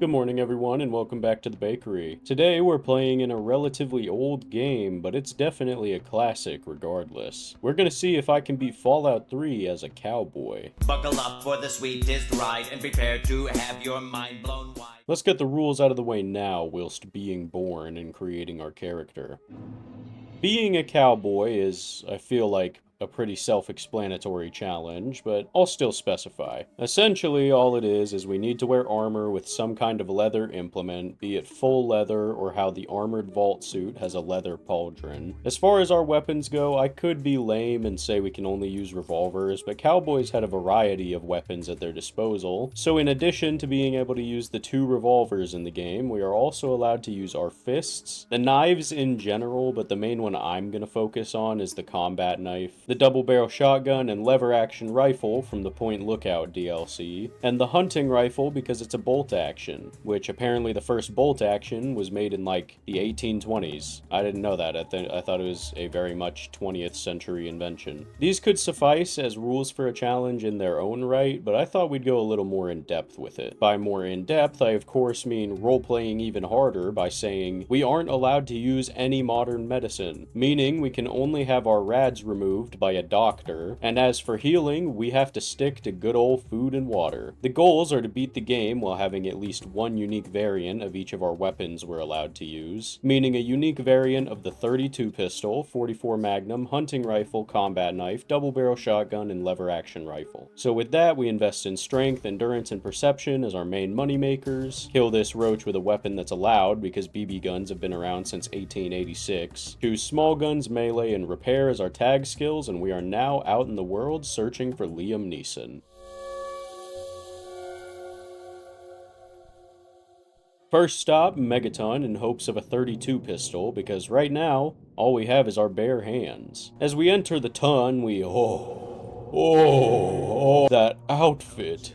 Good morning, everyone, and welcome back to the bakery. Today, we're playing in a relatively old game, but it's definitely a classic regardless. We're gonna see if I can beat Fallout 3 as a cowboy. Buckle up for the sweetest ride and prepare to have your mind blown wide. Let's get the rules out of the way now, whilst being born and creating our character. Being a cowboy is, I feel like, a pretty self-explanatory challenge, but I'll still specify. Essentially, all it is we need to wear armor with some kind of leather implement, be it full leather or how the armored vault suit has a leather pauldron. As far as our weapons go, I could be lame and say we can only use revolvers, but cowboys had a variety of weapons at their disposal, so in addition to being able to use the 2 revolvers in the game, we are also allowed to use our fists, the knives in general, but the main one I'm gonna focus on is the combat knife, the double-barrel shotgun and lever-action rifle from the Point Lookout DLC, and the hunting rifle because it's a bolt action, which apparently the first bolt action was made in like the 1820s. I didn't know that. I thought it was a very much 20th century invention. These could suffice as rules for a challenge in their own right, but I thought we'd go a little more in depth with it. By more in depth, I of course mean role-playing even harder by saying we aren't allowed to use any modern medicine, meaning we can only have our rads removed by a doctor, and as for healing, we have to stick to good old food and water. The goals are to beat the game while having at least one unique variant of each of our weapons we're allowed to use, meaning a unique variant of the 32 pistol, 44 magnum, hunting rifle, combat knife, double barrel shotgun, and lever action rifle. So with that, we invest in strength, endurance, and perception as our main money makers, kill this roach with a weapon that's allowed because BB guns have been around since 1886, choose small guns, melee, and repair as our tag skills, and we are now out in the world searching for Liam Neeson. First stop, Megaton in hopes of a 32 pistol, because right now, all we have is our bare hands. As we enter the ton, that outfit.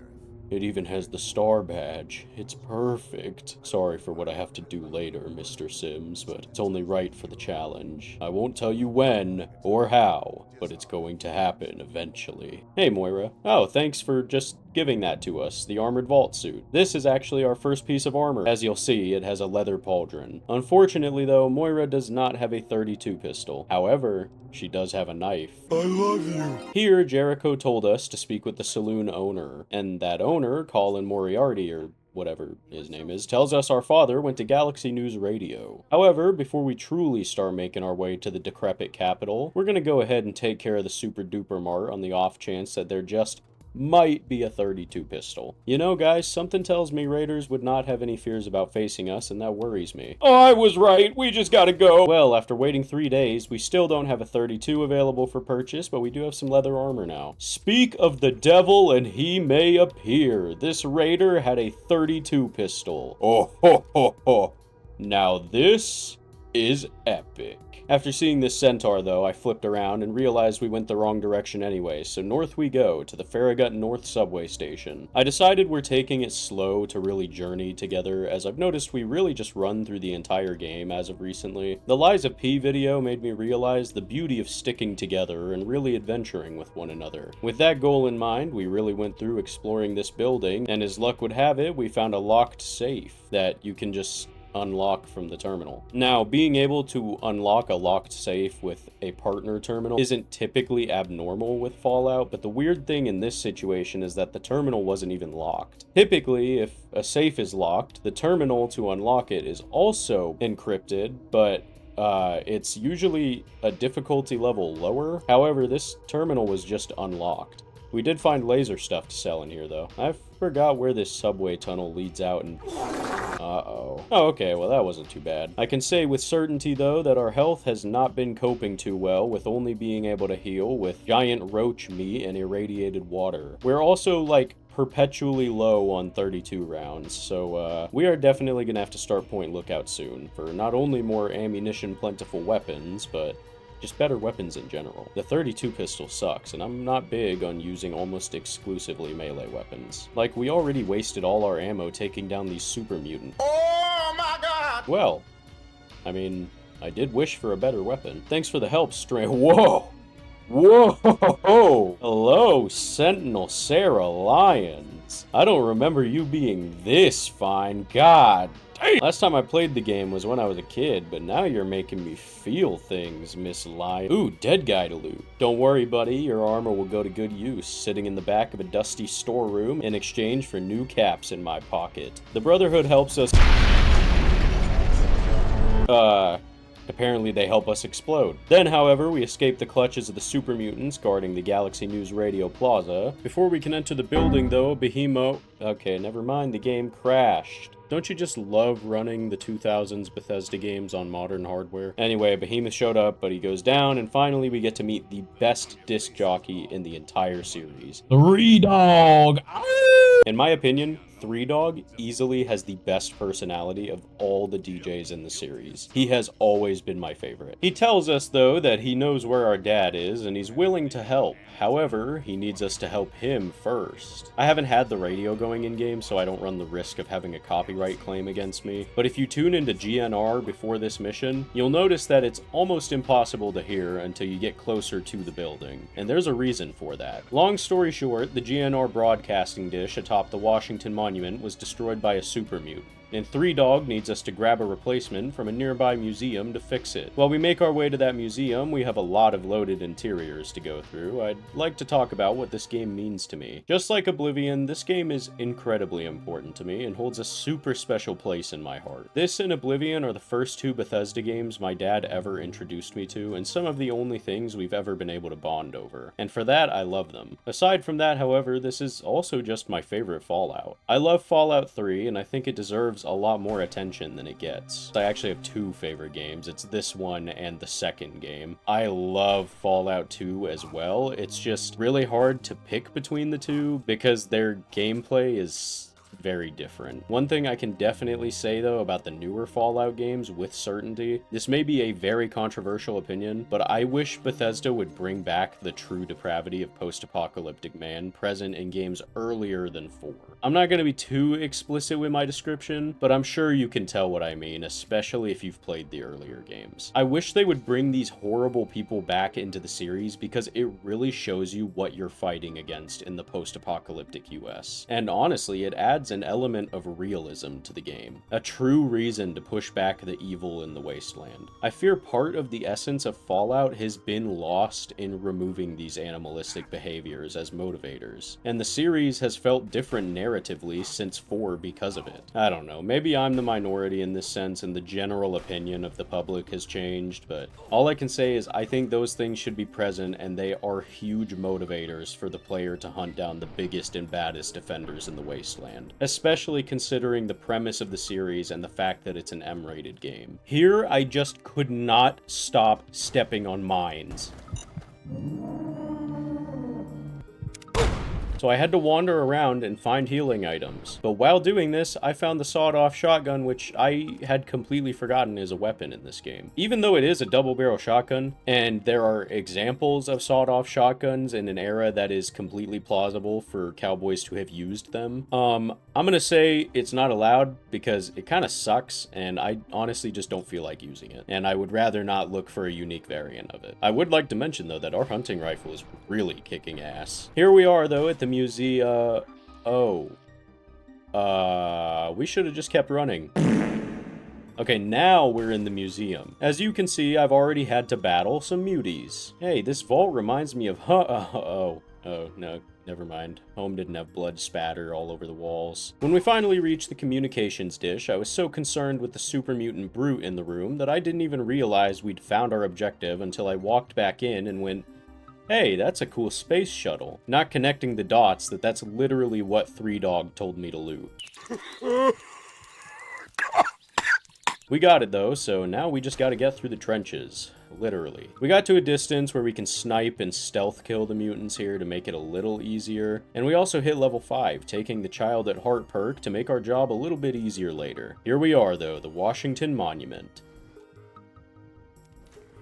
It even has the star badge. It's perfect. Sorry for what I have to do later, Mr. Sims, but it's only right for the challenge. I won't tell you when or how, but it's going to happen eventually. Hey, Moira. Oh, thanks for just giving that to us, the armored vault suit. This is actually our first piece of armor. As you'll see, it has a leather pauldron. Unfortunately, though, Moira does not have a 32 pistol. However, she does have a knife. I love you. Here, Jericho told us to speak with the saloon owner, and that owner, Colin Moriarty, or whatever his name is, tells us our father went to Galaxy News Radio. However, before we truly start making our way to the decrepit capital, we're gonna go ahead and take care of the super duper mart on the off chance that there just might be a 32 pistol. You know, guys, something tells me raiders would not have any fears about facing us, and that worries me. Oh, I was right, we just gotta go! Well, after waiting 3 days, we still don't have a 32 available for purchase, but we do have some leather armor now. Speak of the devil and he may appear. This raider had a 32 pistol. Oh ho ho ho. Now this is epic. After seeing this centaur, though, I flipped around and realized we went the wrong direction anyway, so north we go, to the Farragut North subway station. I decided we're taking it slow to really journey together, as I've noticed we really just run through the entire game as of recently. The Lies of P video made me realize the beauty of sticking together and really adventuring with one another. With that goal in mind, we really went through exploring this building, and as luck would have it, we found a locked safe that you can just unlock from the terminal. Now, being able to unlock a locked safe with a partner terminal isn't typically abnormal with Fallout, but the weird thing in this situation is that the terminal wasn't even locked. Typically, if a safe is locked, the terminal to unlock it is also encrypted, but it's usually a difficulty level lower. However, this terminal was just unlocked. We did find laser stuff to sell in here, though. I forgot where this subway tunnel leads out and... Uh-oh. Oh, okay, well that wasn't too bad. I can say with certainty, though, that our health has not been coping too well, with only being able to heal with giant roach meat and irradiated water. We're also, like, perpetually low on 32 rounds, so we are definitely gonna have to start Point Lookout soon, for not only more ammunition plentiful weapons, but just better weapons in general. The 32 pistol sucks, and I'm not big on using almost exclusively melee weapons. Like, we already wasted all our ammo taking down these super mutants. Oh my god! Well, I mean, I did wish for a better weapon. Thanks for the help, Whoa! Whoa! Hello, Sentinel Sarah Lyons. I don't remember you being this fine. God damn! Last time I played the game was when I was a kid, but now you're making me feel things, Miss Lyons. Ooh, dead guy to loot. Don't worry, buddy. Your armor will go to good use, sitting in the back of a dusty storeroom in exchange for new caps in my pocket. The Brotherhood helps us... Apparently they help us explode. Then, however, we escape the clutches of the super mutants guarding the Galaxy News Radio Plaza. Before we can enter the building, though, Behemoth... Okay, never mind, the game crashed. Don't you just love running the 2000s Bethesda games on modern hardware? Anyway, Behemoth showed up, but he goes down, and finally we get to meet the best disc jockey in the entire series. 3Dog! In my opinion, 3Dog easily has the best personality of all the DJs in the series. He has always been my favorite. He tells us, though, that he knows where our dad is, and he's willing to help. However, he needs us to help him first. I haven't had the radio going in-game, so I don't run the risk of having a copyright claim against me. But if you tune into GNR before this mission, you'll notice that it's almost impossible to hear until you get closer to the building. And there's a reason for that. Long story short, the GNR broadcasting dish atop the Washington Monument was destroyed by a super mute, and 3Dog needs us to grab a replacement from a nearby museum to fix it. While we make our way to that museum, we have a lot of loaded interiors to go through. I'd like to talk about what this game means to me. Just like Oblivion, this game is incredibly important to me and holds a super special place in my heart. This and Oblivion are the first two Bethesda games my dad ever introduced me to, and some of the only things we've ever been able to bond over. And for that, I love them. Aside from that, however, this is also just my favorite Fallout. I love Fallout 3, and I think it deserves a lot more attention than it gets. I actually have two favorite games. It's this one and the second game. I love Fallout 2 as well. It's just really hard to pick between the two because their gameplay is very different. One thing I can definitely say, though, about the newer Fallout games with certainty, this may be a very controversial opinion, but I wish Bethesda would bring back the true depravity of post-apocalyptic man present in games earlier than 4. I'm not going to be too explicit with my description, but I'm sure you can tell what I mean, especially if you've played the earlier games. I wish they would bring these horrible people back into the series because it really shows you what you're fighting against in the post-apocalyptic US. And honestly, it adds an element of realism to the game, a true reason to push back the evil in the wasteland. I fear part of the essence of Fallout has been lost in removing these animalistic behaviors as motivators, and the series has felt different narratively since 4 because of it. I don't know, maybe I'm the minority in this sense and the general opinion of the public has changed, but all I can say is I think those things should be present and they are huge motivators for the player to hunt down the biggest and baddest offenders in the wasteland, especially considering the premise of the series and the fact that it's an M-rated game. Here, I just could not stop stepping on mines. So I had to wander around and find healing items. But while doing this, I found the sawed-off shotgun, which I had completely forgotten is a weapon in this game. Even though it is a double-barrel shotgun, and there are examples of sawed-off shotguns in an era that is completely plausible for cowboys to have used them, I'm gonna say it's not allowed because it kind of sucks, and I honestly just don't feel like using it. And I would rather not look for a unique variant of it. I would like to mention, though, that our hunting rifle is really kicking ass. Here we are, though, at the museum. We should have just kept running. Okay, now we're in the museum. As you can see, I've already had to battle some muties. Hey, this vault reminds me of oh, no, never mind. Home didn't have blood spatter all over the walls. When we finally reached the communications dish, I was so concerned with the super mutant brute in the room that I didn't even realize we'd found our objective until I walked back in and went, hey, that's a cool space shuttle. Not connecting the dots that that's literally what 3Dog told me to loot. We got it though, so now we just gotta get through the trenches. Literally. We got to a distance where we can snipe and stealth kill the mutants here to make it a little easier. And we also hit level 5, taking the Child at Heart perk to make our job a little bit easier later. Here we are though, the Washington Monument.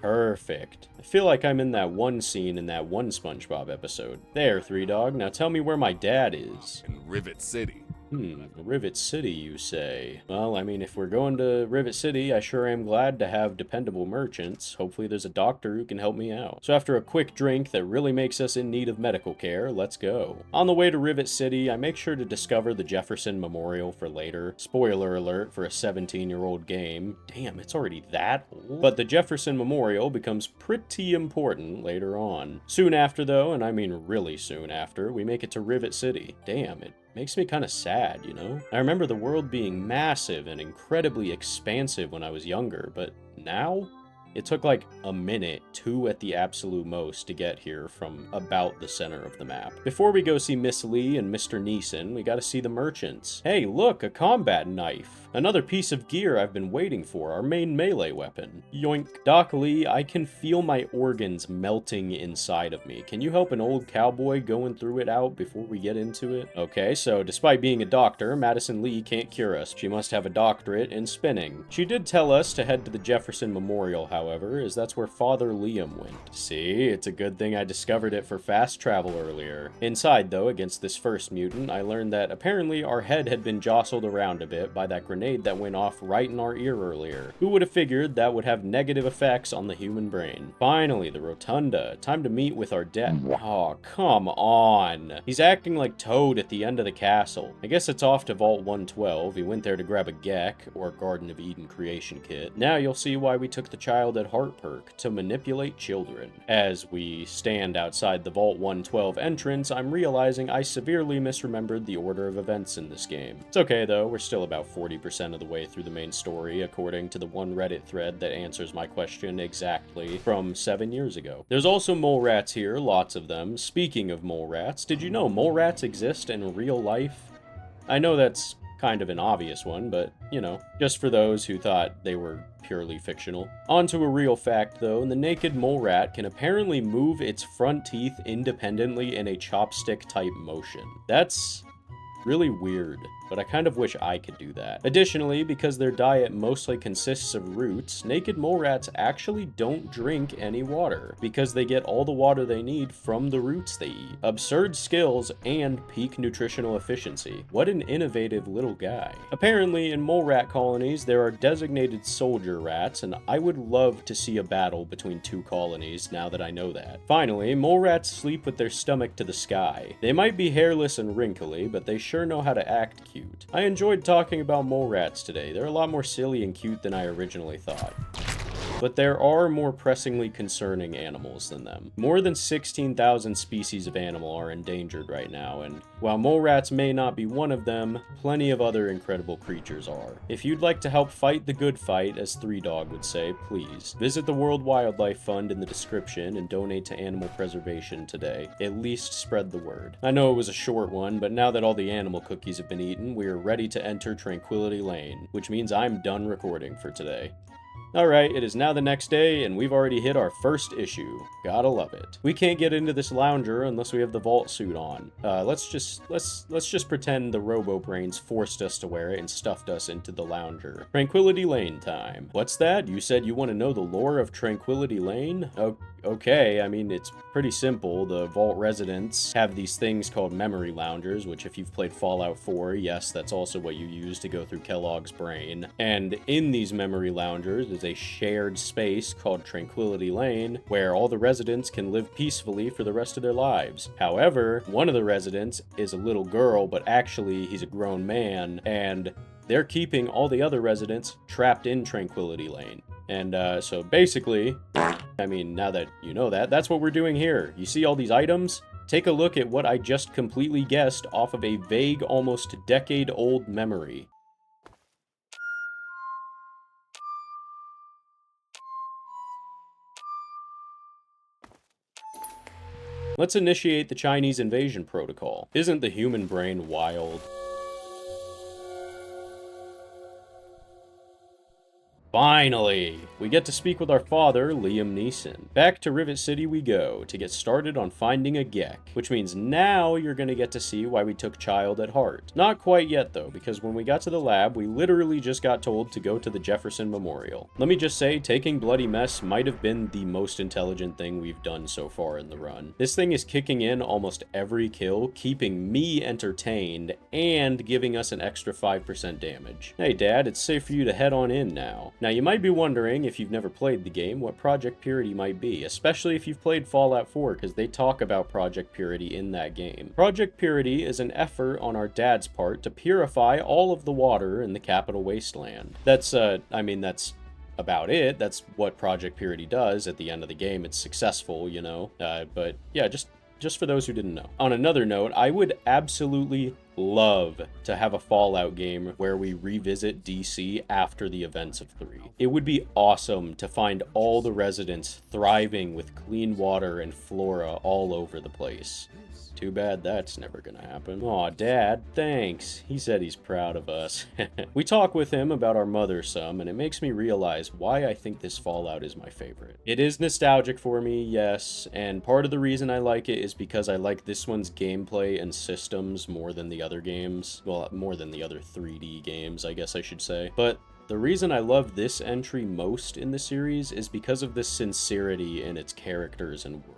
Perfect. I feel like I'm in that one scene in that one SpongeBob episode. There, 3Dog, now tell me where my dad is. In Rivet City. Rivet City, you say? Well, I mean, if we're going to Rivet City, I sure am glad to have dependable merchants. Hopefully there's a doctor who can help me out. So after a quick drink that really makes us in need of medical care, let's go. On the way to Rivet City, I make sure to discover the Jefferson Memorial for later. Spoiler alert for a 17-year-old game. Damn, it's already that old? But the Jefferson Memorial becomes pretty important later on. Soon after, though, and I mean really soon after, we make it to Rivet City. Damn, it makes me kind of sad, you know? I remember the world being massive and incredibly expansive when I was younger, but now? It took like a minute, 2 at the absolute most, to get here from about the center of the map. Before we go see Miss Lee and Mr. Neeson, we gotta see the merchants. Hey, look, a combat knife! Another piece of gear I've been waiting for, our main melee weapon. Yoink. Doc Lee, I can feel my organs melting inside of me. Can you help an old cowboy going through it out before we get into it? Okay, so despite being a doctor, Madison Lee can't cure us. She must have a doctorate in spinning. She did tell us to head to the Jefferson Memorial, however, as that's where Father Liam went. See, it's a good thing I discovered it for fast travel earlier. Inside, though, against this first mutant, I learned that apparently our head had been jostled around a bit by that grenade that went off right in our ear earlier. Who would have figured that would have negative effects on the human brain? Finally, the Rotunda. Time to meet with our death. Oh, come on. He's acting like Toad at the end of the castle. I guess it's off to Vault 112. He went there to grab a Gek, or Garden of Eden creation kit. Now you'll see why we took the child at heart perk, to manipulate children. As we stand outside the Vault 112 entrance, I'm realizing I severely misremembered the order of events in this game. It's okay though, we're still about 40% of the way through the main story, according to the one Reddit thread that answers my question exactly from 7 years ago. There's also mole rats here, lots of them. Speaking of mole rats, did you know mole rats exist in real life? I know that's kind of an obvious one, but, you know, just for those who thought they were purely fictional. On to a real fact, though, the naked mole rat can apparently move its front teeth independently in a chopstick-type motion. That's really weird, but I kind of wish I could do that. Additionally, because their diet mostly consists of roots, naked mole rats actually don't drink any water, because they get all the water they need from the roots they eat. Absurd skills and peak nutritional efficiency. What an innovative little guy. Apparently, in mole rat colonies, there are designated soldier rats, and I would love to see a battle between 2 colonies now that I know that. Finally, mole rats sleep with their stomach to the sky. They might be hairless and wrinkly, but they sure know how to act cute. I enjoyed talking about mole rats today. They're a lot more silly and cute than I originally thought. But there are more pressingly concerning animals than them. More than 16,000 species of animal are endangered right now, and while mole rats may not be one of them, plenty of other incredible creatures are. If you'd like to help fight the good fight, as 3Dog would say, please visit the World Wildlife Fund in the description and donate to animal preservation today. At least spread the word. I know it was a short one, but now that all the animal cookies have been eaten, we are ready to enter Tranquility Lane, which means I'm done recording for today. Alright, it is now the next day, and we've already hit our first issue. Gotta love it. We can't get into this lounger unless we have the vault suit on. Let's just pretend the Robo-Brains forced us to wear it and stuffed us into the lounger. Tranquility Lane time. What's that? You said you want to know the lore of Tranquility Lane? Okay, I mean, it's pretty simple. The vault residents have these things called memory loungers, which if you've played Fallout 4, yes, that's also what you use to go through Kellogg's brain. And in these memory loungers is a shared space called Tranquility Lane, where all the residents can live peacefully for the rest of their lives. However, one of the residents is a little girl, but actually he's a grown man, and they're keeping all the other residents trapped in Tranquility Lane. And so basically, I mean, now that you know that, that's what we're doing here. You see all these items? Take a look at what I just completely guessed off of a vague, almost decade-old memory. Let's initiate the Chinese invasion protocol. Isn't the human brain wild? Finally! we get to speak with our father, Liam Neeson. Back to Rivet City we go to get started on finding a Gek, which means now you're gonna get to see why we took Child at heart. Not quite yet though, because when we got to the lab, we literally just got told to go to the Jefferson Memorial. Let me just say, taking Bloody Mess might have been the most intelligent thing we've done so far in the run. This thing is kicking in almost every kill, keeping me entertained, and giving us an extra 5% damage. Hey Dad, it's safe for you to head on in now. Now you might be wondering, if you've never played the game, what Project Purity might be, especially if you've played Fallout 4, because they talk about Project Purity in that game. Project Purity is an effort on our dad's part to purify all of the water in the capital wasteland. That's about it. That's what Project Purity does. At the end of the game, it's successful, you know. But yeah, just for those who didn't know. On another note, I would absolutely love to have a Fallout game where we revisit DC after the events of 3. It would be awesome to find all the residents thriving with clean water and flora all over the place. Too bad that's never gonna happen. Aw, Dad, thanks. He said he's proud of us. We talk with him about our mother some, and it makes me realize why I think this Fallout is my favorite. It is nostalgic for me, yes, and part of the reason I like it is because I like this one's gameplay and systems more than the other games. Well, more than the other 3D games, I guess I should say. But the reason I love this entry most in the series is because of the sincerity in its characters and world.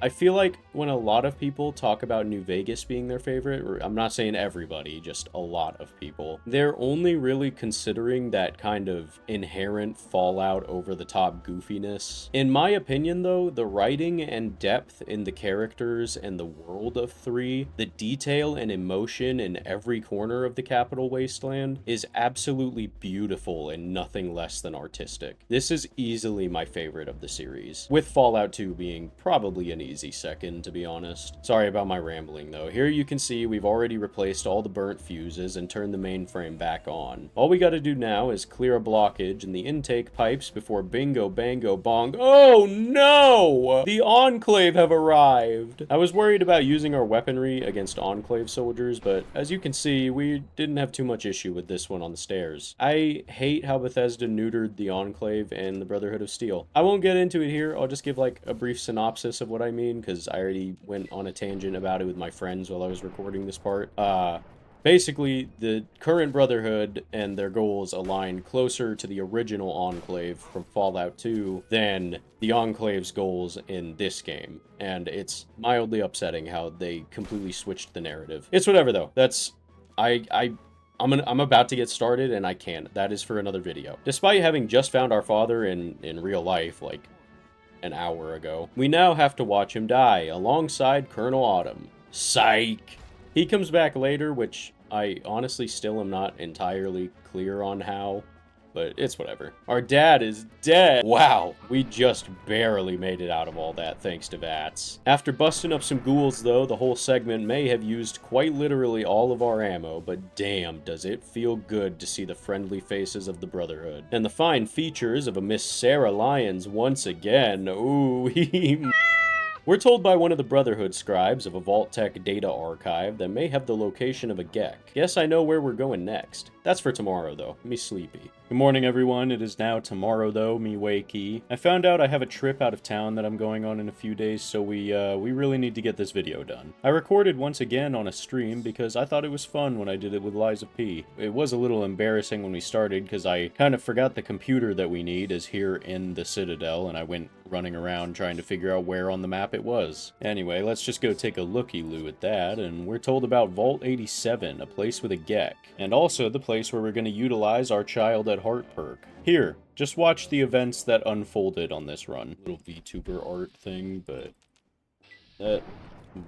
I feel like when a lot of people talk about New Vegas being their favorite, or I'm not saying everybody, just a lot of people, they're only really considering that kind of inherent Fallout over-the-top goofiness. In my opinion, though, the writing and depth in the characters and the world of 3, the detail and emotion in every corner of the Capital Wasteland is absolutely beautiful and nothing less than artistic. This is easily my favorite of the series, with Fallout 2 being probably an easy second, to be honest. Sorry about my rambling though. Here you can see we've already replaced all the burnt fuses and turned the mainframe back on. All we gotta do now is clear a blockage in the intake pipes before bingo bango bong. Oh no! The Enclave have arrived! I was worried about using our weaponry against Enclave soldiers, but as you can see, we didn't have too much issue with this one on the stairs. I hate how Bethesda neutered the Enclave and the Brotherhood of Steel. I won't get into it here, I'll just give like a brief synopsis of what I mean, because I already went on a tangent about it with my friends while I was recording this part. Basically, the current Brotherhood and their goals align closer to the original Enclave from Fallout 2 than the Enclave's goals in this game, and it's mildly upsetting how they completely switched the narrative. It's whatever though. That's... I'm about to get started and I can't. That is for another video. Despite having just found our father in real life, like an hour ago, we now have to watch him die alongside Colonel Autumn. Psych! He comes back later, which I honestly still am not entirely clear on how, but it's whatever. Our dad is dead! Wow, we just barely made it out of all that thanks to VATS. After busting up some ghouls though, the whole segment may have used quite literally all of our ammo, but damn does it feel good to see the friendly faces of the Brotherhood. And the fine features of a Miss Sarah Lyons once again. Ooh, We're told by one of the Brotherhood scribes of a Vault-Tec data archive that may have the location of a Gek. Guess I know where we're going next. That's for tomorrow though, me sleepy. Good morning everyone, it is now tomorrow though, me wakey. I found out I have a trip out of town that I'm going on in a few days, so we really need to get this video done. I recorded once again on a stream because I thought it was fun when I did it with Liza P. It was a little embarrassing when we started because I kind of forgot the computer that we need is here in the Citadel, and I went running around trying to figure out where on the map it was. Anyway, let's just go take a looky-loo at that, and we're told about Vault 87, a place with a Gek, and also the place where we're going to utilize our Child at Heart perk. Here, just watch the events that unfolded on this run. Little VTuber art thing, but...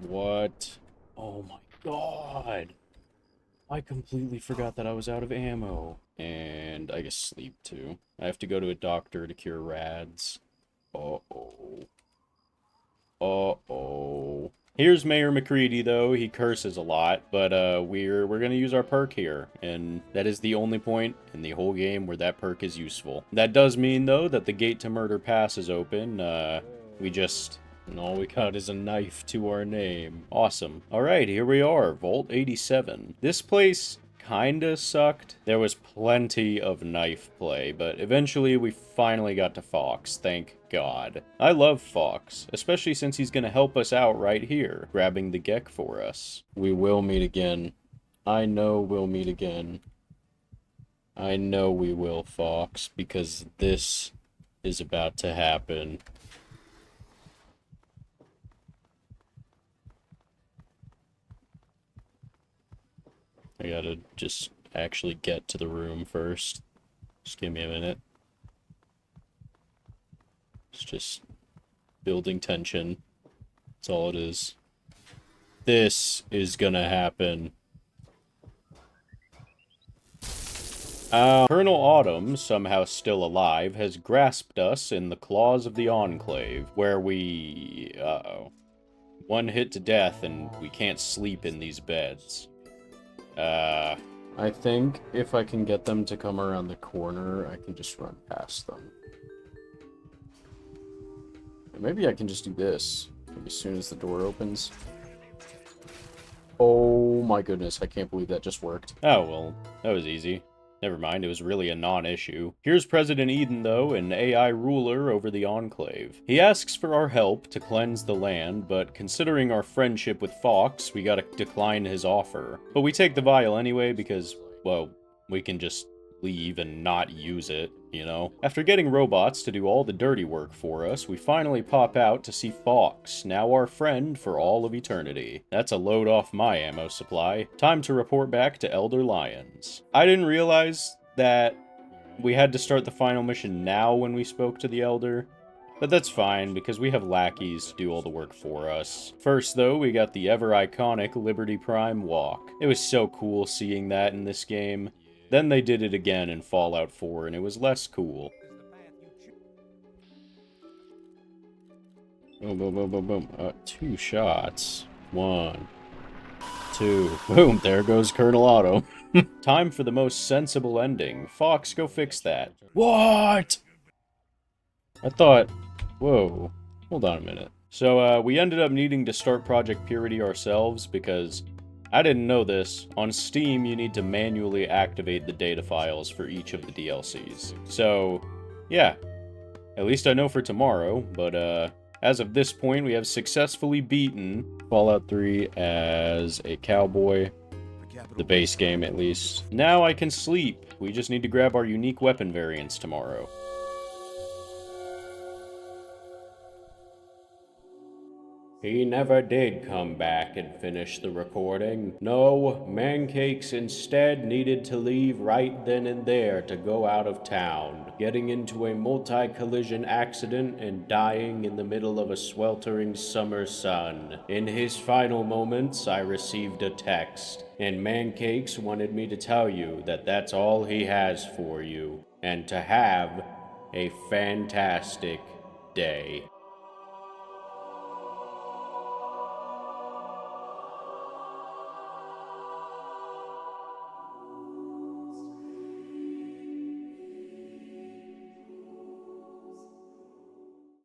What? Oh my god! I completely forgot that I was out of ammo. And I guess sleep, too. I have to go to a doctor to cure rads. Uh-oh. Uh-oh. Here's Mayor McCready, though. He curses a lot, but we're gonna use our perk here, and that is the only point in the whole game where that perk is useful. That does mean, though, that the Gate to Murder Pass is open. And all we got is a knife to our name. Awesome. Alright, here we are, Vault 87. This place kinda sucked. There was plenty of knife play, but eventually we finally got to Fox, thank God. I love Fox, especially since he's gonna help us out right here, grabbing the Gek for us. We will meet again. I know we'll meet again. I know we will, Fox, because this is about to happen. I gotta just actually get to the room first. Just give me a minute. It's just building tension. That's all it is. This is gonna happen. Colonel Autumn, somehow still alive, has grasped us in the claws of the Enclave, where we... uh-oh. One hit to death and we can't sleep in these beds. I think if I can get them to come around the corner, I can just run past them. Maybe I can just do this as soon as the door opens. Oh my goodness, I can't believe that just worked. Oh, well, that was easy. Never mind, it was really a non-issue. Here's President Eden, though, an AI ruler over the Enclave. He asks for our help to cleanse the land, but considering our friendship with Fox, we gotta decline his offer. But we take the vial anyway because, well, we can just leave and not use it, you know? After getting robots to do all the dirty work for us, we finally pop out to see Fox, now our friend for all of eternity. That's a load off my ammo supply. Time to report back to Elder Lyons. I didn't realize that we had to start the final mission now when we spoke to the Elder. But that's fine, because we have lackeys to do all the work for us. First, though, we got the ever-iconic Liberty Prime walk. It was so cool seeing that in this game. Then they did it again in Fallout 4, and it was less cool. Boom, boom, boom, boom, boom. 2 shots. 1, 2. Boom, there goes Colonel Otto. Time for the most sensible ending. Fox, go fix that. What? I thought... Whoa. Hold on a minute. So, we ended up needing to start Project Purity ourselves because... I didn't know this. On Steam, you need to manually activate the data files for each of the DLCs. So, yeah. At least I know for tomorrow, but, as of this point, we have successfully beaten Fallout 3 as a cowboy. The base game, at least. Now I can sleep. We just need to grab our unique weapon variants tomorrow. He never did come back and finish the recording. No, Mancakes instead needed to leave right then and there to go out of town, getting into a multi-collision accident and dying in the middle of a sweltering summer sun. In his final moments, I received a text, and Mancakes wanted me to tell you that that's all he has for you, and to have a fantastic day.